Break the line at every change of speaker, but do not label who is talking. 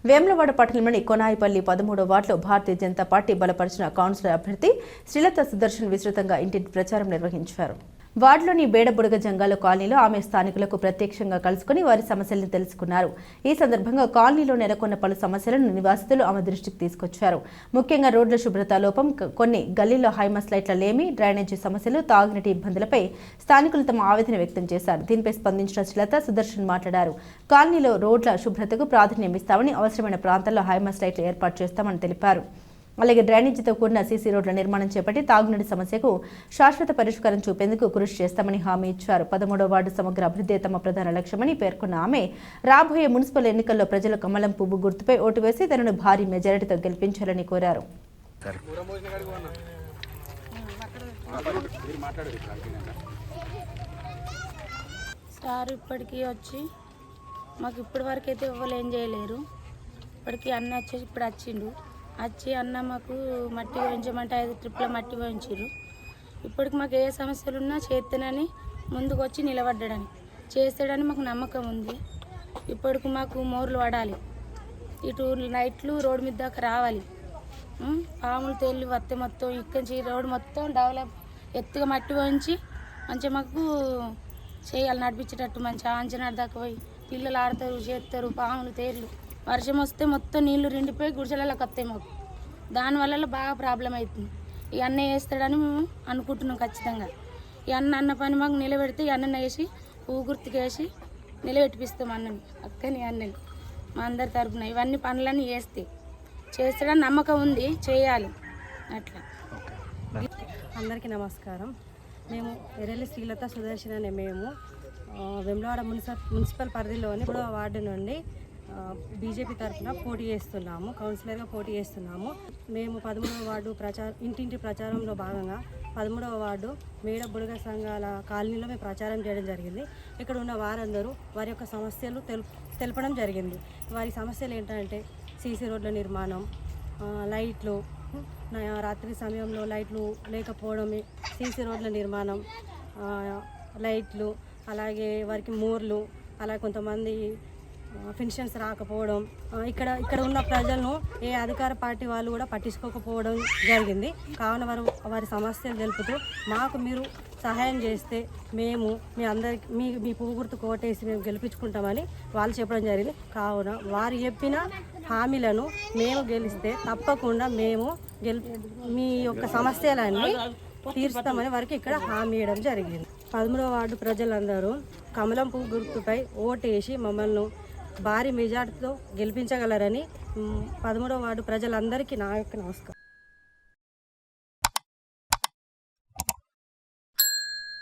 వేములవాడ పట్టణంలోని కొనాయిపల్లి 13వ వార్డులో భారతీయ జనతా పార్టీ బలపరిచిన కౌన్సిలర్ అభ్యర్థి శ్రీలత సుదర్శన్ విస్తృతంగా ఇంటింటి ప్రచారం నిర్వహించారు. వార్డులోని బేడబుడగ జంగాల కాలనీలో ఆమె స్థానికులకు ప్రత్యక్షంగా కలుసుకుని వారి సమస్యలను తెలుసుకున్నారు. ఈ సందర్భంగా కాలనీలో నెలకొన్న పలు సమస్యలను నివాసితులు ఆమె దృష్టికి తీసుకొచ్చారు. ముఖ్యంగా రోడ్ల శుభ్రత లోపం, కొన్ని గల్లీలో హైమాస్ లైట్ల లేమి, డ్రైనేజీ సమస్యలు, తాగునీటి ఇబ్బందులపై స్థానికులు తమ ఆవేదన వ్యక్తం చేశారు. దీనిపై స్పందించిన శ్రీలత సుదర్శన్ మాట్లాడారు. కాలనీలో రోడ్ల శుభ్రతకు ప్రాధాన్యం ఇస్తామని, అవసరమైన ప్రాంతాల్లో హైమాస్ లైట్లు ఏర్పాటు చేస్తామని తెలిపారు. అలాగే డ్రైనేజీతో కూడిన సీసీ రోడ్ల నిర్మాణం చేపట్టి తాగునీటి సమస్యకు శాశ్వత పరిష్కారం చూపేందుకు కృషి చేస్తామని హామీ ఇచ్చారు. 13వ వార్డు సమగ్ర అభివృద్ధి తమ ప్రధాన లక్ష్యమని పేర్కొన్న ఆమె రాబోయే మున్సిపల్ ఎన్నికల్లో ప్రజలు కమలం పువ్వు గుర్తుపై ఓటు వేసి తనను భారీ మెజారిటీతో గెలిపించాలని కోరారు.
సార్ ఇప్పటికీ వచ్చి మాకు ఇప్పటి వరకు అయితే ఎవరు ఏం చేయలేరు. ఇప్పటికీ అన్న వచ్చేసి ఇప్పుడు వచ్చి అన్న మాకు మట్టి వేయించమంటే 5 ట్రిప్ల మట్టి వేయించారు. ఇప్పటికి మాకు ఏ సమస్యలు ఉన్నా చేస్తానని ముందుకు వచ్చి నిలబడ్డాడని చేస్తాడని మాకు నమ్మకం ఉంది. ఇప్పటికి మాకు మోర్లు పడాలి, ఇటు నైట్లు రోడ్డు మీద దాకా రావాలి, పాములు తేళ్ళు వస్తే మొత్తం ఇక్కడి నుంచి రోడ్డు మొత్తం డెవలప్ ఎత్తుగా మట్టి వేయించి మంచిగా మాకు చేయాలి, నడిపించేటట్టు మంచిగా ఆంజనాడు దాకా పోయి పిల్లలు ఆడతారు, చేస్తారు. పాములు తేళ్ళు వర్షం వస్తే మొత్తం నీళ్లు రిండిపోయి గుడిసెలలోకి వస్తాయి. మాకు దానివల్ల బాగా ప్రాబ్లం అవుతుంది. ఈ అన్న వేస్తాడని మేము అనుకుంటున్నాం ఖచ్చితంగా. ఈ అన్న పని మాకు నిలబెడితే ఈ అన్నని వేసి పువ్వు గుర్తుకు వేసి నిలబెట్టిపిస్తాం అన్నని, అక్కని అన్నని మా అందరి తరఫున ఇవన్నీ పనులన్నీ చేస్తాడని నమ్మకం ఉంది, చేయాలి అట్లా.
అందరికీ నమస్కారం. మేము ఎర్రెల్లి శ్రీలత సుదర్శన్ అనే మేము వేములవాడ మున్సిపల్ పరిధిలోని 3వ వార్డు నుండి బీజేపీ తరఫున పోటీ చేస్తున్నాము, కౌన్సిలర్గా పోటీ చేస్తున్నాము. మేము 13వ వార్డు ఇంటింటి ప్రచారంలో భాగంగా 13వ వార్డు మేడ బుడగ సంఘాల కాలనీలో మేము ప్రచారం చేయడం జరిగింది. ఇక్కడ ఉన్న వారందరూ వారి యొక్క సమస్యలు తెలపడం జరిగింది. వారి సమస్యలు ఏంటంటే సీసీ రోడ్ల నిర్మాణం, లైట్లు, రాత్రి సమయంలో లైట్లు లేకపోవడం, సీసీ రోడ్ల నిర్మాణం, లైట్లు, అలాగే వారికి మోర్లు, అలాగే కొంతమంది పెన్షన్స్ రాకపోవడం, ఇక్కడ ఉన్న ప్రజలను ఏ అధికార పార్టీ వాళ్ళు కూడా పట్టించుకోకపోవడం జరిగింది. కావున వారి సమస్యలు తెలుపుతూ మాకు మీరు సహాయం చేస్తే మేము మీ పువ్వు గుర్తు కోటేసి మేము గెలిపించుకుంటామని వాళ్ళు చెప్పడం జరిగింది. కావున వారు చెప్పిన హామీలను మేము గెలిస్తే తప్పకుండా మేము మీ యొక్క సమస్యలన్నీ తీర్చుతామని వారికి ఇక్కడ హామీ ఇవ్వడం జరిగింది. 13వ వార్డు ప్రజలందరూ కమలం పువ్వు గుర్తుపై ఓటేసి మమ్మల్ని భారీ మెజార్టీతో గెలిపించగలరని 13వ వార్డు ప్రజలందరికీ నా యొక్క నమస్కారం.